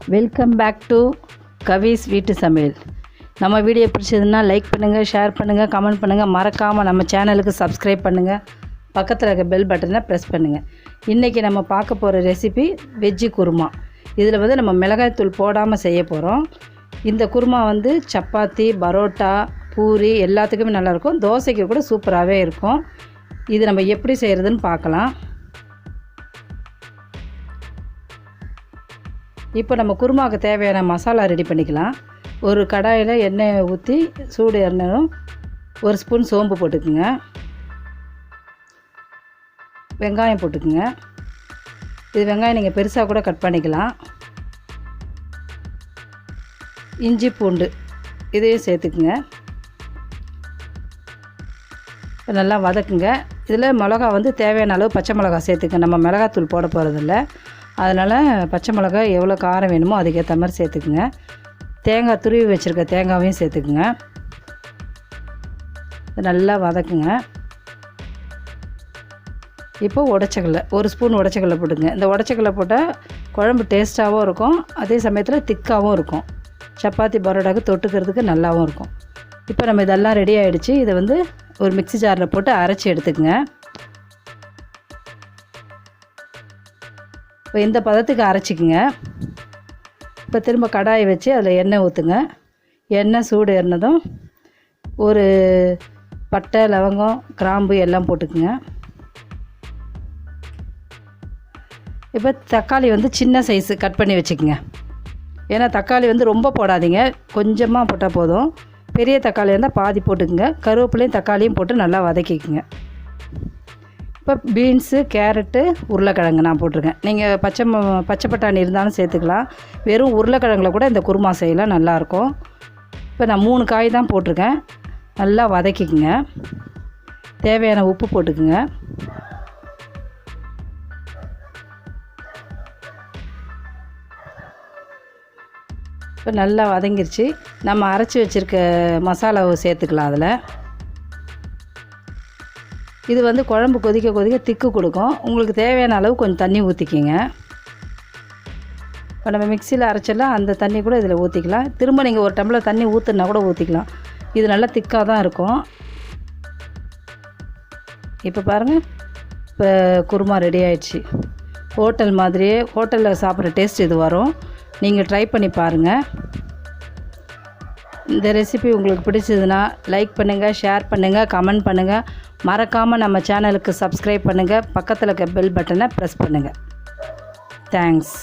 Welcome back to கவிஸ் வீட்டு சமையல். நம்ம வீடியோ பிடிச்சதுன்னா லைக் பண்ணுங்கள், ஷேர் பண்ணுங்கள், கமெண்ட் பண்ணுங்கள். மறக்காமல் நம்ம சேனலுக்கு சப்ஸ்கிரைப் பண்ணுங்கள். பக்கத்தில் இருக்க பெல் பட்டனை ப்ரெஸ் பண்ணுங்கள். இன்றைக்கி நம்ம பார்க்க போகிற ரெசிபி வெஜ்ஜி குருமா. இதில் வந்து நம்ம மிளகாய்த்தூள் போடாமல் செய்ய போகிறோம். இந்த குருமா வந்து சப்பாத்தி, பரோட்டா, பூரி எல்லாத்துக்குமே நல்லாயிருக்கும். தோசைக்கு கூட சூப்பராகவே இருக்கும். இது நம்ம எப்படி செய்கிறதுன்னு பார்க்கலாம். இப்போ நம்ம குருமாவுக்கு தேவையான மசாலா ரெடி பண்ணிக்கலாம். ஒரு கடாயில் எண்ணெய் ஊற்றி சூடு எண்ணெயும் ஒரு ஸ்பூன் சோம்பு போட்டுக்குங்க. வெங்காயம் போட்டுக்குங்க. இது வெங்காயம் நீங்கள் பெருசாக கூட கட் பண்ணிக்கலாம். இஞ்சி பூண்டு இதையும் சேர்த்துக்குங்க. நல்லா வதக்குங்க. இதில் மிளகா வந்து தேவையான அளவு பச்சை மிளகா சேர்த்துக்குங்க. நம்ம மிளகாத்தூள் போட போகிறதில்ல, அதனால் பச்சை மிளகா எவ்வளோ காரம் வேணுமோ அதுக்கேற்ற மாதிரி சேர்த்துக்குங்க. தேங்காய் துருவி வச்சுருக்க தேங்காவையும் சேர்த்துக்குங்க. நல்லா வதக்குங்க. இப்போ உடச்சக்கல்லை ஒரு ஸ்பூன் உடச்சக்கல்லை போட்டுங்க. இந்த உடச்சக்கல்லை போட்டால் குழம்பு டேஸ்ட்டாகவும் இருக்கும், அதே சமயத்தில் திக்காகவும் இருக்கும். சப்பாத்தி பரோட்டாவுக்கு தொட்டுக்கிறதுக்கு நல்லாவும் இருக்கும். இப்போ நம்ம இதெல்லாம் ரெடி ஆகிடுச்சு. இதை வந்து ஒரு மிக்ஸி ஜாரில் போட்டு அரைச்சி எடுத்துக்கங்க. இப்போ இந்த பதத்துக்கு அரைச்சிக்குங்க. இப்போ திரும்ப கடாயை வச்சு அதில் எண்ணெய் ஊற்றுங்க. எண்ணெய் சூடு ஏறினதும் ஒரு பட்டை, இலவங்கம், கிராம்பு எல்லாம் போட்டுக்குங்க. இப்போ தக்காளி வந்து சின்ன சைஸு கட் பண்ணி வச்சுக்கோங்க. ஏன்னா தக்காளி வந்து ரொம்ப போடாதீங்க, கொஞ்சமாக போட்டால் போதும். பெரிய தக்காளி இருந்தால் பாதி போட்டுக்குங்க. கருவேப்பிலையும் தக்காளியும் போட்டு நல்லா வதக்கிக்குங்க. இப்போ பீன்ஸு, கேரட்டு, உருளைக்கிழங்கு நான் போட்டிருக்கேன். நீங்கள் பச்சை பட்டாணி இருந்தாலும் சேர்த்துக்கலாம். வெறும் உருளைக்கிழங்குல கூட இந்த குருமா செய்யலாம், நல்லாயிருக்கும். இப்போ நான் 3 காய் தான் போட்டிருக்கேன். நல்லா வதக்கிக்குங்க. தேவையான உப்பு போட்டுக்குங்க. இப்போ நல்லா வதங்கிருச்சு. நம்ம அரைச்சி வச்சுருக்க மசாலாவை சேர்த்துக்கலாம் அதில். இது வந்து குழம்பு கொதிக்க கொதிக்க திக்கு கொடுக்கும். உங்களுக்கு தேவையான அளவு கொஞ்சம் தண்ணி ஊற்றிக்கிங்க. இப்போ நம்ம மிக்சியில் அரைச்சலாம், அந்த தண்ணி கூட இதில் ஊற்றிக்கலாம். திரும்ப நீங்கள் ஒரு டம்ளர் தண்ணி ஊற்றுனா கூட ஊற்றிக்கலாம். இது நல்லா திக்காக தான் இருக்கும். இப்போ பாருங்கள், இப்போ குருமா ரெடி ஆயிடுச்சு. ஹோட்டல் மாதிரியே, ஹோட்டலில் சாப்பிட்ற டேஸ்ட் இது வரும். நீங்கள் ட்ரை பண்ணி பாருங்கள். இந்த ரெசிபி உங்களுக்கு பிடிச்சதுன்னா லைக் பண்ணுங்கள், ஷேர் பண்ணுங்கள், கமெண்ட் பண்ணுங்கள். மறக்காமல் நம்ம சேனலுக்கு சப்ஸ்கிரைப் பண்ணுங்கள். பக்கத்தில் இருக்க பெல் பட்டனை ப்ரெஸ் பண்ணுங்கள். தேங்க்ஸ்.